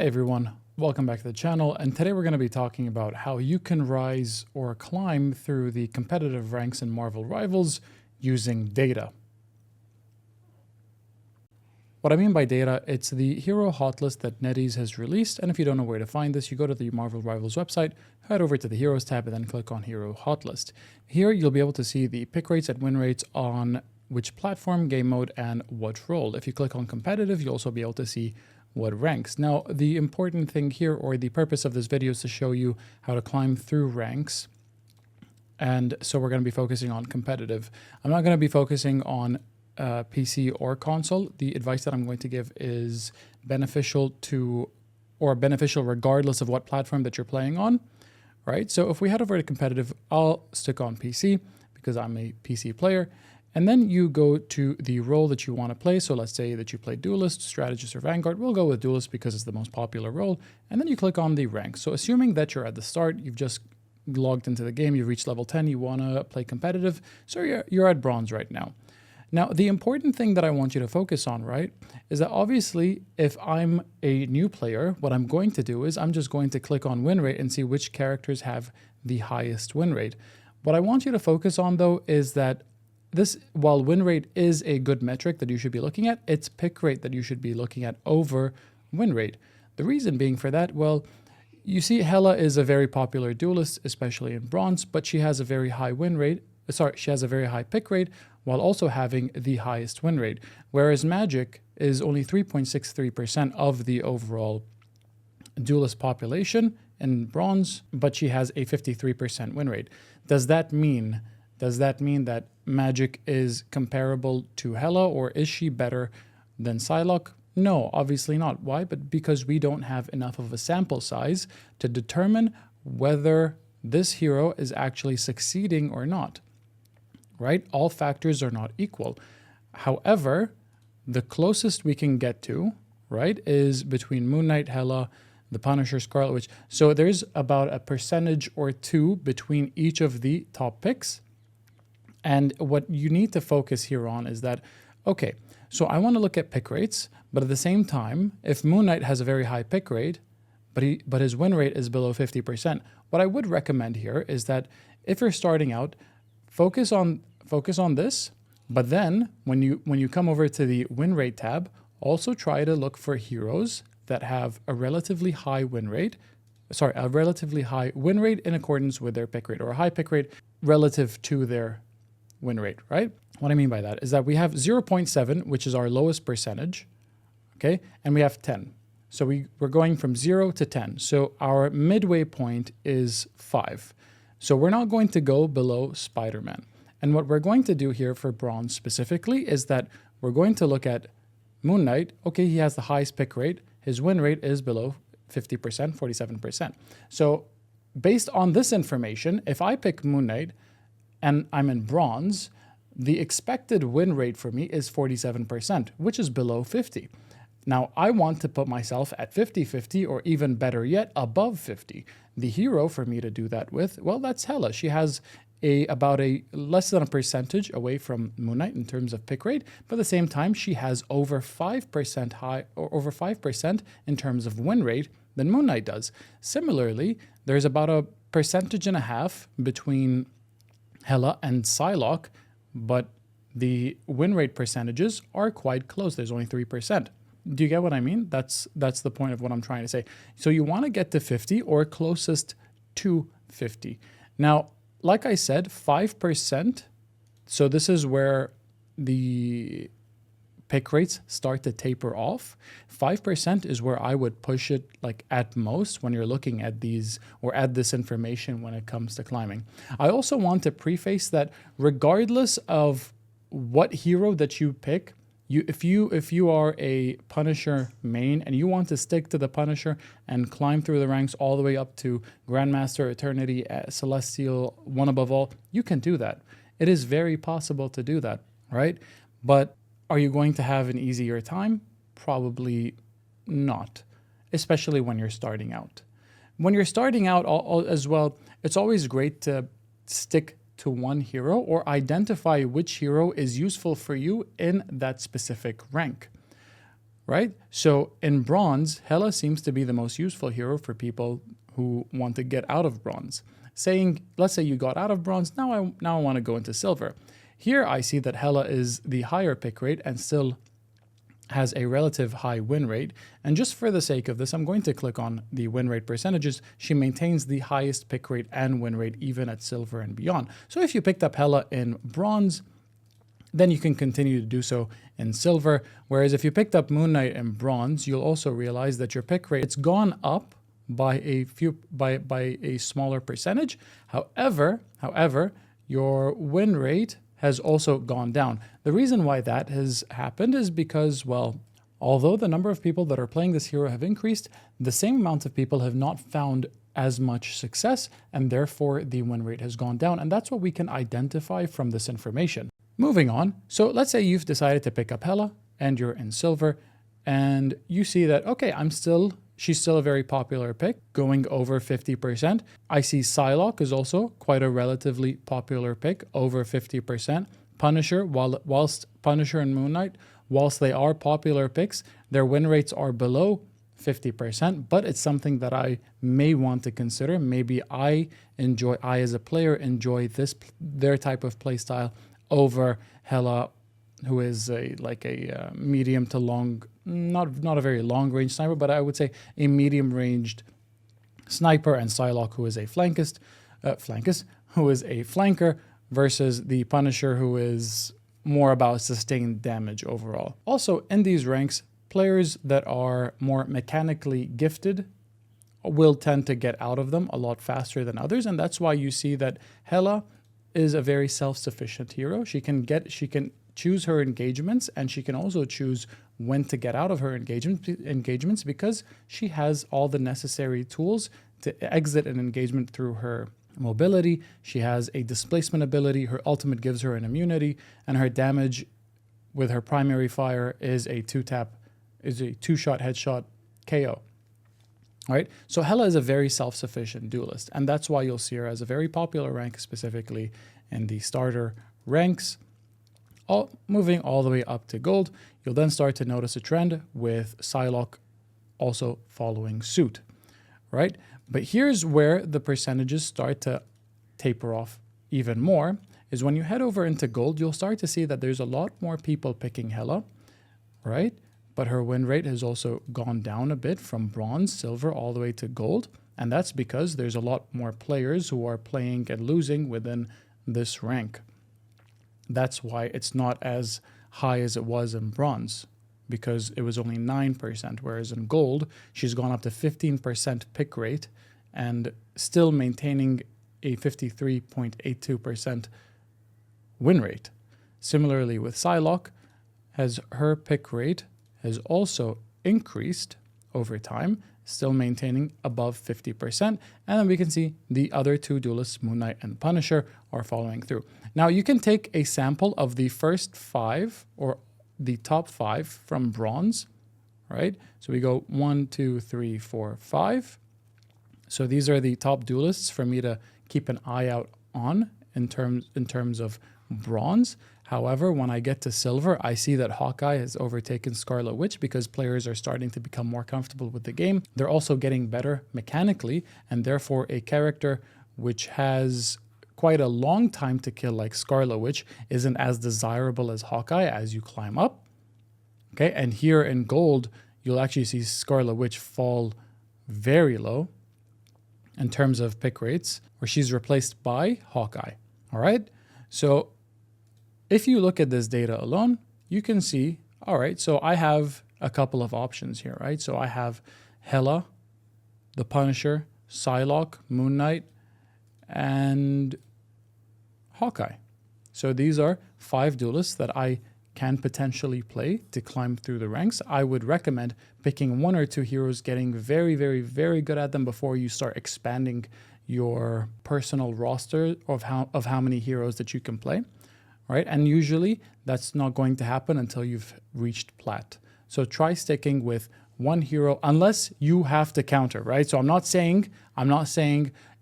Hey everyone, welcome back to the channel, and today we're going to be talking about how you can rise or climb through the competitive ranks in Marvel Rivals using data. What I mean by data, it's the hero hot list that NetEase has released, and if you don't know where to find this, you go to the Marvel Rivals website, head over to the Heroes tab, and then click on Hero Hot List. Here you'll be able to see the pick rates and win rates on which platform, game mode, and what role. If you click on competitive, you'll also be able to see what ranks. Now, the important thing here, or the purpose of this video, is to show you how to climb through ranks. And so we're going to be focusing on competitive. I'm not going to be focusing on PC or console. The advice that I'm going to give is beneficial regardless of what platform that you're playing on, right? So if we head over to competitive, I'll stick on PC because I'm a PC player. And then you go to the role that you want to play. So let's say that you play Duelist, Strategist, or Vanguard. We'll go with Duelist because it's the most popular role. And then you click on the rank. So assuming that you're at the start, you've just logged into the game, you've reached level 10, you want to play competitive. So you're at bronze right now. Now, the important thing that I want you to focus on, right, is that obviously if I'm a new player, what I'm going to do is I'm just going to click on win rate and see which characters have the highest win rate. What I want you to focus on, though, is that while win rate is a good metric that you should be looking at, it's pick rate that you should be looking at over win rate. The reason being for that, well, you see Hela is a very popular duelist, especially in bronze, but she has a very high win rate. She has a very high pick rate while also having the highest win rate, whereas Magik is only 3.63% of the overall duelist population in bronze, but she has a 53% win rate. Does that mean that Magik is comparable to Hela, or is she better than Psylocke? No, obviously not. Why? But because we don't have enough of a sample size to determine whether this hero is actually succeeding or not, right? All factors are not equal. However, the closest we can get to, right, is between Moon Knight, Hela, the Punisher, Scarlet Witch. So there's about a percentage or two between each of the top picks. And what you need to focus here on is that, okay, so I want to look at pick rates, but at the same time, if Moon Knight has a very high pick rate, but his win rate is below 50%, what I would recommend here is that if you're starting out, focus on this, but then when you come over to the win rate tab, also try to look for heroes that have a relatively high win rate in accordance with their pick rate, or a high pick rate relative to their win rate, right? What I mean by that is that we have 0.7, which is our lowest percentage, okay? And we have 10. So we're going from 0 to 10. So our midway point is 5. So we're not going to go below Spider-Man. And what we're going to do here for bronze specifically is that we're going to look at Moon Knight. Okay, he has the highest pick rate. His win rate is below 50%, 47%. So based on this information, if I pick Moon Knight and I'm in bronze, the expected win rate for me is 47%, which is below 50. Now, I want to put myself at 50-50, or even better yet, above 50. The hero for me to do that with, well, that's Hela. She has about a less than a percentage away from Moon Knight in terms of pick rate, but at the same time, she has over 5% high, or over 5% in terms of win rate than Moon Knight does. Similarly, there's about a percentage and a half between Hela and Psylocke, but the win rate percentages are quite close. There's only 3%. Do you get what I mean? That's the point of what I'm trying to say. So you want to get to 50 or closest to 50. Now, like I said, 5%. So this is where the pick rates start to taper off. 5% is where I would push it, like, at most when you're looking at these or at this information when it comes to climbing. I also want to preface that regardless of what hero that you pick, if you are a Punisher main and you want to stick to the Punisher and climb through the ranks all the way up to Grandmaster, Eternity, Celestial, One Above All, you can do that. It is very possible to do that, right? But are you going to have an easier time? Probably not, especially when you're starting out. When you're starting out as well, it's always great to stick to one hero or identify which hero is useful for you in that specific rank. right? So in bronze, Hela seems to be the most useful hero for people who want to get out of bronze. Saying, let's say you got out of bronze, now I want to go into silver. Here I see that Hela is the higher pick rate and still has a relative high win rate. And just for the sake of this, I'm going to click on the win rate percentages. She maintains the highest pick rate and win rate even at silver and beyond. So if you picked up Hela in bronze, then you can continue to do so in silver. Whereas if you picked up Moon Knight in bronze, you'll also realize that your pick rate, it's gone up by a smaller percentage. However, your win rate has also gone down. The reason why that has happened is because, well, although the number of people that are playing this hero have increased, the same amount of people have not found as much success, and therefore the win rate has gone down. And that's what we can identify from this information. Moving on, so let's say you've decided to pick up Hela and you're in silver, and you see that, okay, she's still a very popular pick, going over 50%. I see Psylocke is also quite a relatively popular pick, over 50%. Punisher, whilst Punisher and Moon Knight, whilst they are popular picks, their win rates are below 50%, but it's something that I may want to consider. Maybe I as a player enjoy their type of play style over Hela, who is a medium to long, not a very long range sniper, but I would say a medium ranged sniper, and Psylocke, who is a flankist, who is a flanker, versus the Punisher, who is more about sustained damage overall. Also, in these ranks, players that are more mechanically gifted will tend to get out of them a lot faster than others, and that's why you see that Hela is a very self-sufficient hero. She can choose her engagements, and she can also choose when to get out of her engagements because she has all the necessary tools to exit an engagement through her mobility. She has a displacement ability. Her ultimate gives her an immunity, and her damage with her primary fire is a two-shot headshot KO. All right, so Hela is a very self-sufficient duelist, and that's why you'll see her as a very popular rank, specifically in the starter ranks. Moving all the way up to gold, you'll then start to notice a trend with Psylocke also following suit, right? But here's where the percentages start to taper off even more, is when you head over into gold, you'll start to see that there's a lot more people picking Hela, right? But her win rate has also gone down a bit from bronze, silver, all the way to gold. And that's because there's a lot more players who are playing and losing within this rank. That's why it's not as high as it was in bronze, because it was only 9%, whereas in gold, she's gone up to 15% pick rate and still maintaining a 53.82% win rate. Similarly with Psylocke, her pick rate has also increased over time, still maintaining above 50%. And then we can see the other two duelists, Moon Knight and Punisher, are following through. Now you can take a sample of the first 5 or the top 5 from bronze, right? So we go 1, 2, 3, 4, 5. So these are the top duelists for me to keep an eye out on in terms of bronze. However, when I get to silver, I see that Hawkeye has overtaken Scarlet Witch because players are starting to become more comfortable with the game. They're also getting better mechanically, and therefore a character which has quite a long time to kill like Scarlet Witch isn't as desirable as Hawkeye as you climb up. Okay, and here in gold, you'll actually see Scarlet Witch fall very low in terms of pick rates, where she's replaced by Hawkeye. All right, so if you look at this data alone, you can see, all right, so I have a couple of options here, right? So I have Hela, the Punisher, Psylocke, Moon Knight, and Hawkeye. So these are 5 duelists that I can potentially play to climb through the ranks. I would recommend picking 1 or 2 heroes, getting very, very, very good at them before you start expanding your personal roster of how many heroes that you can play. Right? And usually that's not going to happen until you've reached plat. So try sticking with 1 hero unless you have to counter, right? So I'm not saying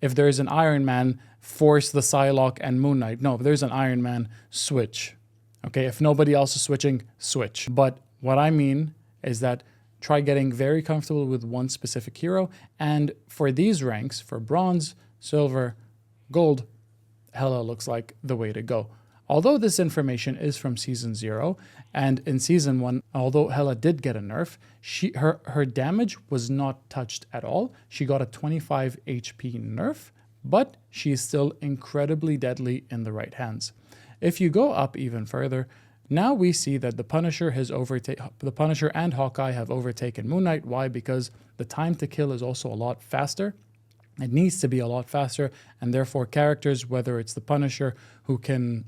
if there's an Iron Man, force the Psylocke and Moon Knight. No, if there's an Iron Man, switch. Okay, if nobody else is switching, switch. But what I mean is that try getting very comfortable with one specific hero. And for these ranks, for bronze, silver, gold, Hela looks like the way to go. Although this information is from Season 0, and in Season 1, although Hela did get a nerf, her damage was not touched at all. She got a 25 HP nerf, but she's still incredibly deadly in the right hands. If you go up even further, now we see that the Punisher and Hawkeye have overtaken Moon Knight. Why? Because the time to kill is also a lot faster. It needs to be a lot faster, and therefore characters, whether it's the Punisher, who can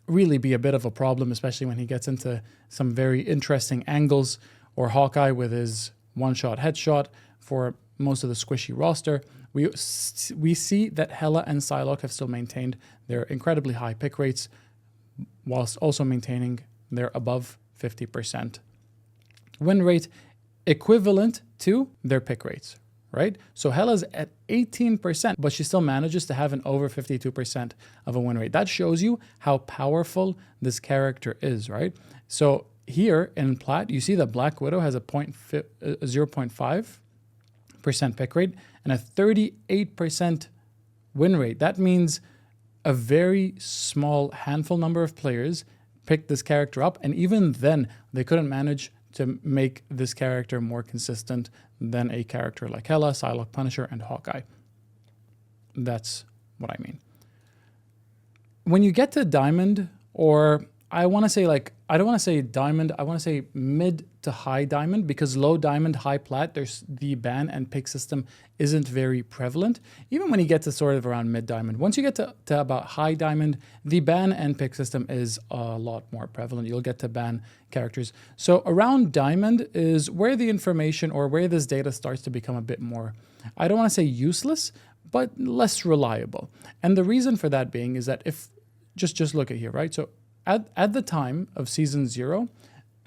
really be a bit of a problem, especially when he gets into some very interesting angles, or Hawkeye with his one-shot headshot for most of the squishy roster, we see that Hela and Psylocke have still maintained their incredibly high pick rates, whilst also maintaining their above 50% win rate, equivalent to their pick rates, right? So Hela's at 18%, but she still manages to have an over 52% of a win rate. That shows you how powerful this character is, right? So here in Plat, you see that Black Widow has a 0.5% pick rate and a 38% win rate. That means a very small handful number of players picked this character up, and even then they couldn't manage to make this character more consistent than a character like Hela, Psylocke, Punisher, and Hawkeye. That's what I mean. When you get to Diamond, or I want to say I don't want to say Diamond, I want to say mid to high Diamond, because low Diamond, high Plat, there's the ban and pick system isn't very prevalent. Even when you get to sort of around mid Diamond, once you get to about high Diamond, the ban and pick system is a lot more prevalent. You'll get to ban characters. So around Diamond is where the information, or where this data starts to become a bit more, I don't want to say useless, but less reliable. And the reason for that being is that if, just look at here, right? So at the time of Season 0,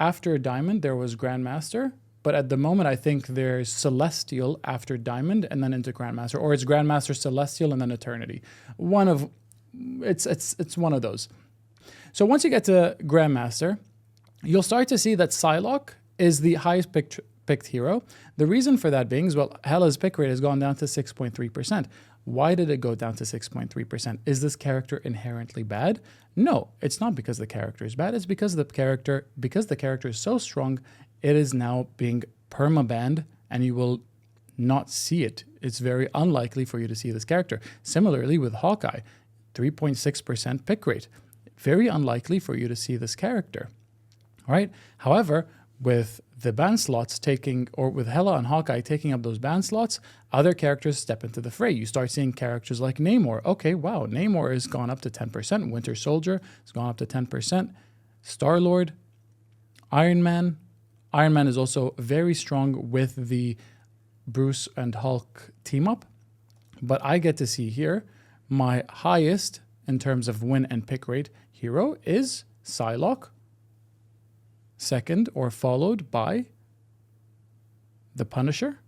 after Diamond, there was Grandmaster, but at the moment, I think there's Celestial after Diamond and then into Grandmaster, or it's Grandmaster, Celestial, and then Eternity. It's one of those. So once you get to Grandmaster, you'll start to see that Psylocke is the highest picked hero. The reason for that being is, well, Hela's pick rate has gone down to 6.3%. Why did it go down to 6.3%? Is this character inherently bad? No, it's not because the character is bad. It's because the character is so strong, it is now being perma-banned, and you will not see it. It's very unlikely for you to see this character. Similarly with Hawkeye, 3.6% pick rate. Very unlikely for you to see this character, right? However, with the ban slots with Hela and Hawkeye taking up those ban slots, other characters step into the fray. You start seeing characters like Namor. Okay, wow, Namor has gone up to 10%. Winter Soldier has gone up to 10%. Star-Lord, Iron Man. Iron Man is also very strong with the Bruce and Hulk team up. But I get to see here my highest in terms of win and pick rate hero is Psylocke, second or followed by the Punisher,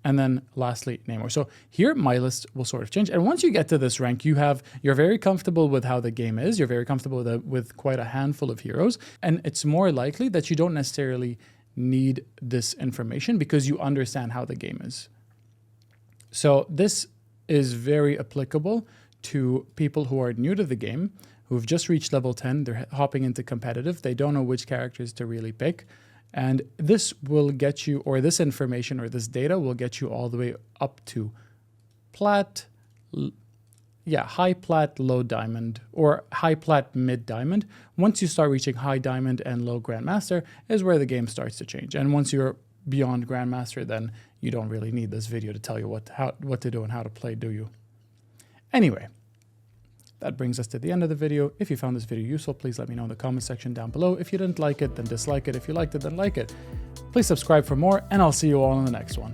and then lastly Namor. So here my list will sort of change. And once you get to this rank, you're very comfortable with how the game is. You're very comfortable with quite a handful of heroes, and it's more likely that you don't necessarily need this information because you understand how the game is. So this is very applicable to people who are new to the game, who've just reached level 10, they're hopping into competitive, they don't know which characters to really pick. And this will get you, or this information or this data will get you all the way up to Plat, high Plat, low Diamond, or high Plat, mid Diamond. Once you start reaching high Diamond and low Grandmaster is where the game starts to change. And once you're beyond Grandmaster, then you don't really need this video to tell you what to do and how to play, do you? Anyway, that brings us to the end of the video. If you found this video useful, please let me know in the comment section down below. If you didn't like it, then dislike it. If you liked it, then like it. Please subscribe for more, and I'll see you all in the next one.